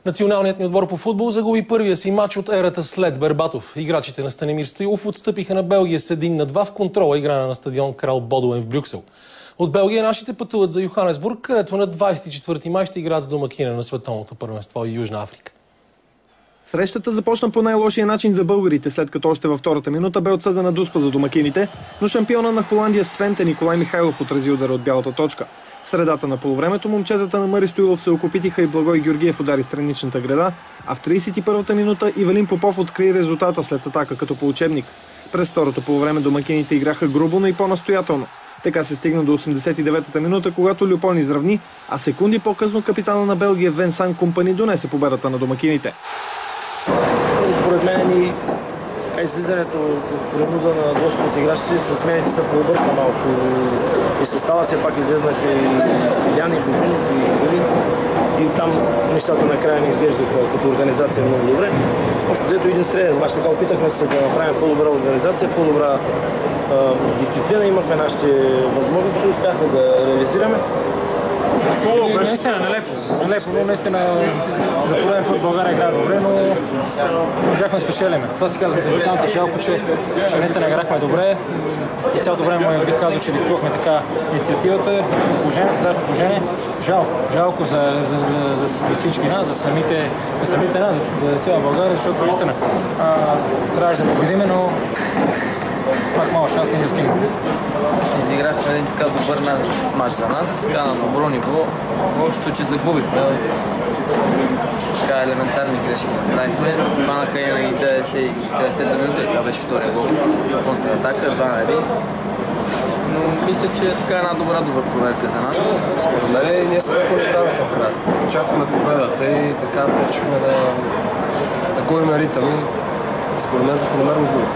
Националният ни отбор по футбол загуби първия си матч от ерата след Бербатов. Играчите на Станимир Стоилов отстъпиха на Белгия с 1-2 в контрола, играна на стадион Крал Бодуен в Брюксел. От Белгия нашите пътуват за Йоханесбург, където на 24 май ще играят с домакина на световното първенство и Южна Африка. Срещата започна по най-лошия начин за българите, след като още във втората минута бе отсъдена дуспа за домакините, но шампиона на Холандия с Твенте Николай Михайлов отрази удара от бялата точка. В средата на полувремето момчетата на Мари Стоилов се окопитиха и Благой Георгиев удари страничната града, а в 31-та минута Ивелин Попов откри резултата след атака като по учебник. През второто полувреме домакините играха грубо, но и по-настоятелно. Така се стигна до 89-та минута, когато Люпон изравни, а секунди по-късно капитана на Белгия Венсан Компани донесе победата на домакините. Според мен и излизането от принуда на доста от играчите с смените са пообърка малко. И състава все пак излезнаха и Стилян, и Божунов, и Ивелин. И там нещата накрая не изглеждаха като организация много добре. Общо взето един среден мач, така опитахме се да направим по-добра организация, по-добра дисциплина. Имахме нашите възможности, успяхме да реализираме. Наистина нелепо, наистина за пореден път България играе добре, но можахме да спечелиме. Това си казвам за Виканата, жалко, че наистина играхме добре и цялото време бих казал, че диктувахме така инициативата, положение. Жалко за всички нас, за самите нас, за цяла България, защото наистина трябваше да победиме, но пак малък шанс не ги стигнахме. Изиграхме един така добър матч за нас, така на добро ниво, общо, че загубихме. Така елементарни грешки направихме. Хванаха и 90-та минута, така беше втория гол. Контратака, 2-1. Но мисля, че е така една добра проверка за нас. Според мен ние сме по-здрави към края. Очакваме победата и така почваме да губим ритъм и според мен закономерно сгубим.